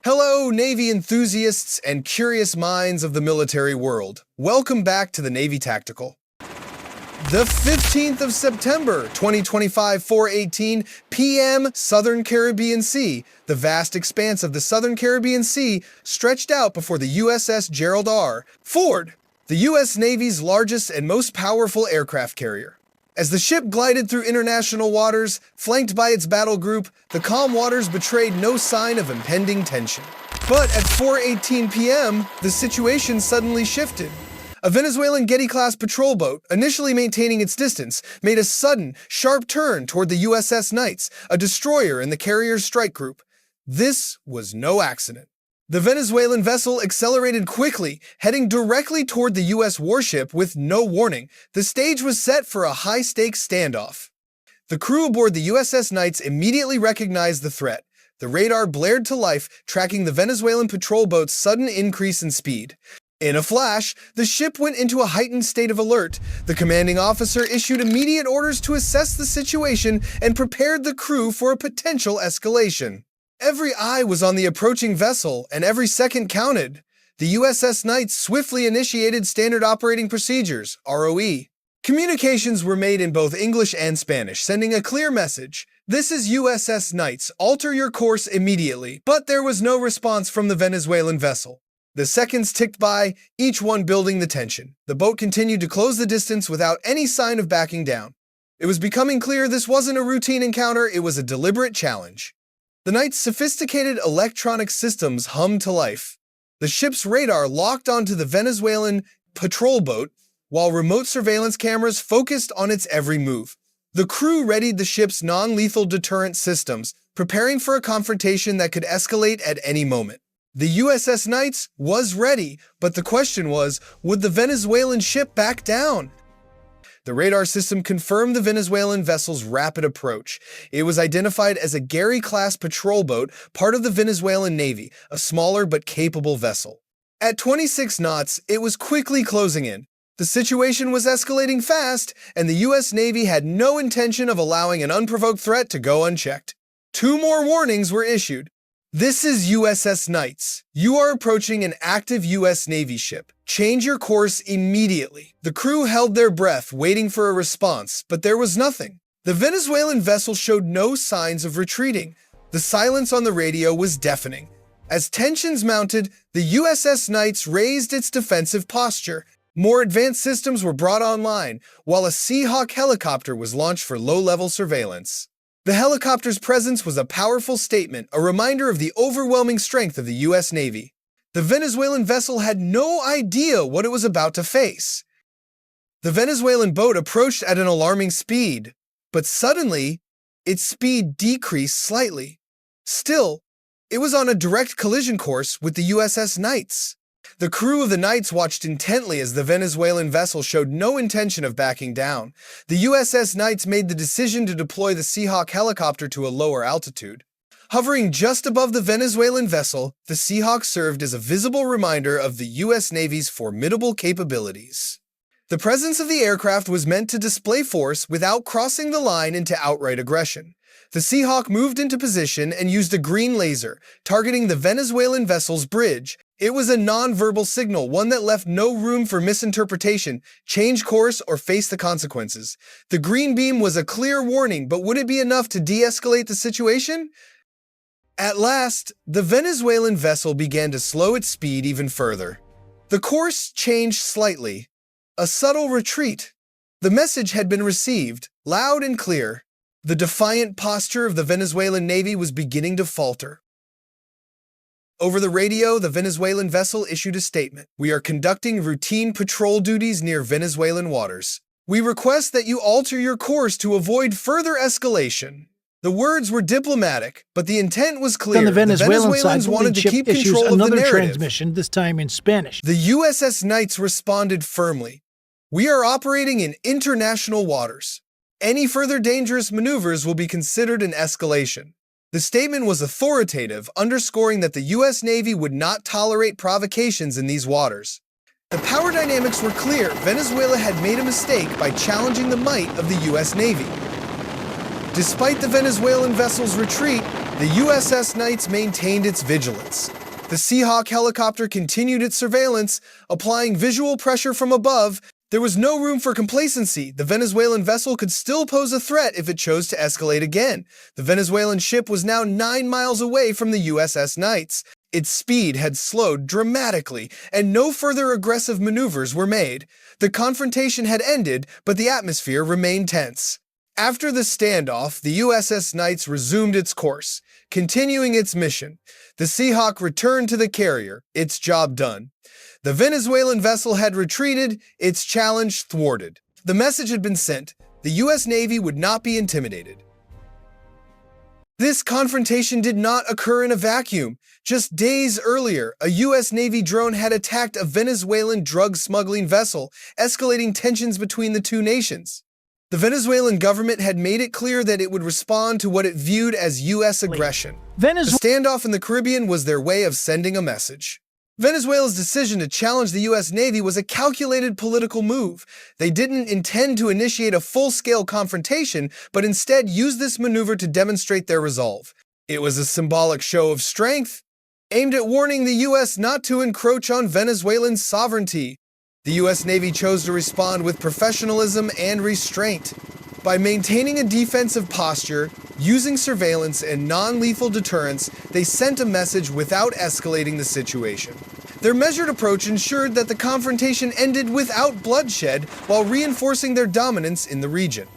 Hello, Navy enthusiasts and curious minds of the military world. Welcome back to the Navy Tactical. The 15th of September, 2025, 4:18 p.m. Southern Caribbean Sea. The vast expanse of the Southern Caribbean Sea stretched out before the USS Gerald R. Ford, the U.S. Navy's largest and most powerful aircraft carrier. As the ship glided through international waters, flanked by its battle group, the calm waters betrayed no sign of impending tension. But at 4:18 p.m., the situation suddenly shifted. A Venezuelan Getty-class patrol boat, initially maintaining its distance, made a sudden, sharp turn toward the USS Knights, a destroyer in the carrier's strike group. This was no accident. The Venezuelan vessel accelerated quickly, heading directly toward the U.S. warship with no warning. The stage was set for a high-stakes standoff. The crew aboard the USS Knights immediately recognized the threat. The radar blared to life, tracking the Venezuelan patrol boat's sudden increase in speed. In a flash, the ship went into a heightened state of alert. The commanding officer issued immediate orders to assess the situation and prepared the crew for a potential escalation. Every eye was on the approaching vessel, and every second counted. The USS Knights swiftly initiated Standard Operating Procedures, ROE. Communications were made in both English and Spanish, sending a clear message. This is USS Knights, alter your course immediately. But there was no response from the Venezuelan vessel. The seconds ticked by, each one building the tension. The boat continued to close the distance without any sign of backing down. It was becoming clear this wasn't a routine encounter, it was a deliberate challenge. The Knights' sophisticated electronic systems hummed to life. The ship's radar locked onto the Venezuelan patrol boat, while remote surveillance cameras focused on its every move. The crew readied the ship's non-lethal deterrent systems, preparing for a confrontation that could escalate at any moment. The USS Knights was ready, but the question was, would the Venezuelan ship back down? The radar system confirmed the Venezuelan vessel's rapid approach. It was identified as a Gerry-class patrol boat, part of the Venezuelan Navy, a smaller but capable vessel. At 26 knots, it was quickly closing in. The situation was escalating fast, and the U.S. Navy had no intention of allowing an unprovoked threat to go unchecked. 2 more warnings were issued. This is USS Knights. You are approaching an active U.S. Navy ship. Change your course immediately. The crew held their breath, waiting for a response, but there was nothing. The Venezuelan vessel showed no signs of retreating. The silence on the radio was deafening. As tensions mounted, the USS Knights raised its defensive posture. More advanced systems were brought online, while a Seahawk helicopter was launched for low-level surveillance. The helicopter's presence was a powerful statement, a reminder of the overwhelming strength of the U.S. Navy. The Venezuelan vessel had no idea what it was about to face. The Venezuelan boat approached at an alarming speed, but suddenly, its speed decreased slightly. Still, it was on a direct collision course with the USS Knights. The crew of the Knights watched intently as the Venezuelan vessel showed no intention of backing down. The USS Knights made the decision to deploy the Seahawk helicopter to a lower altitude. Hovering just above the Venezuelan vessel, the Seahawk served as a visible reminder of the U.S. Navy's formidable capabilities. The presence of the aircraft was meant to display force without crossing the line into outright aggression. The Seahawk moved into position and used a green laser, targeting the Venezuelan vessel's bridge. It was a non-verbal signal, one that left no room for misinterpretation, change course, or face the consequences. The green beam was a clear warning, but would it be enough to de-escalate the situation? At last, the Venezuelan vessel began to slow its speed even further. The course changed slightly. A subtle retreat. The message had been received, loud and clear. The defiant posture of the Venezuelan Navy was beginning to falter. Over the radio, the Venezuelan vessel issued a statement. We are conducting routine patrol duties near Venezuelan waters. We request that you alter your course to avoid further escalation. The words were diplomatic, but the intent was clear. On the Venezuelan Venezuelans side, wanted to ship keep issues control of the another narrative. transmission, this time in Spanish. The USS Knights responded firmly. We are operating in international waters. Any further dangerous maneuvers will be considered an escalation. The statement was authoritative, underscoring that the U.S. Navy would not tolerate provocations in these waters. The power dynamics were clear. Venezuela had made a mistake by challenging the might of the U.S. Navy. Despite the Venezuelan vessel's retreat, The USS Knights maintained its vigilance. The Seahawk helicopter continued its surveillance, applying visual pressure from above. There was no room for complacency. The Venezuelan vessel could still pose a threat if it chose to escalate again. The Venezuelan ship was now 9 miles away from the USS Knights. Its speed had slowed dramatically, and no further aggressive maneuvers were made. The confrontation had ended, but the atmosphere remained tense. After the standoff, the USS Knights resumed its course, continuing its mission. The Seahawk returned to the carrier, its job done. The Venezuelan vessel had retreated, its challenge thwarted. The message had been sent. The U.S. Navy would not be intimidated. This confrontation did not occur in a vacuum. Just days earlier, a U.S. Navy drone had attacked a Venezuelan drug smuggling vessel, escalating tensions between the two nations. The Venezuelan government had made it clear that it would respond to what it viewed as U.S. aggression. The standoff in the Caribbean was their way of sending a message. Venezuela's decision to challenge the U.S. Navy was a calculated political move. They didn't intend to initiate a full-scale confrontation, but instead used this maneuver to demonstrate their resolve. It was a symbolic show of strength, aimed at warning the U.S. not to encroach on Venezuelan sovereignty. The U.S. Navy chose to respond with professionalism and restraint. By maintaining a defensive posture, using surveillance and non-lethal deterrence, they sent a message without escalating the situation. Their measured approach ensured that the confrontation ended without bloodshed while reinforcing their dominance in the region.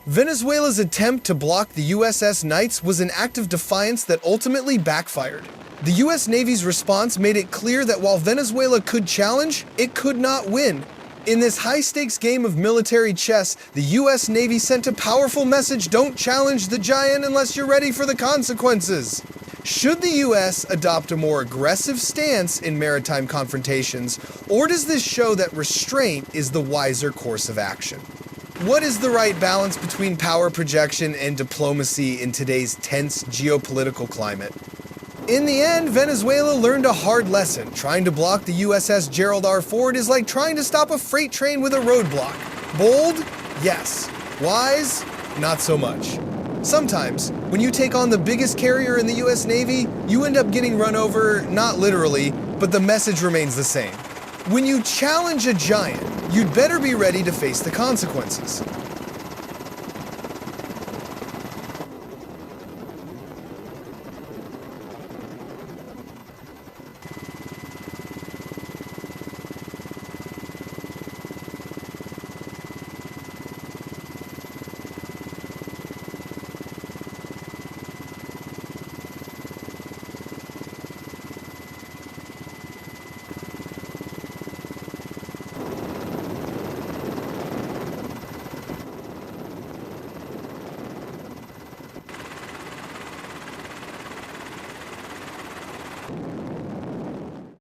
Venezuela's attempt to block the USS Knights was an act of defiance that ultimately backfired. The U.S. Navy's response made it clear that while Venezuela could challenge, it could not win. In this high-stakes game of military chess, the U.S. Navy sent a powerful message: don't challenge the giant unless you're ready for the consequences. Should the U.S. adopt a more aggressive stance in maritime confrontations, or does this show that restraint is the wiser course of action? What is the right balance between power projection and diplomacy in today's tense geopolitical climate? In the end, Venezuela learned a hard lesson. Trying to block the USS Gerald R is like trying to stop a freight train with a roadblock. Bold? Yes. Wise? Not so much. Sometimes, when you take on the biggest carrier in the US Navy, you end up getting run over, not literally, but the message remains the same. When you challenge a giant, you'd better be ready to face the consequences.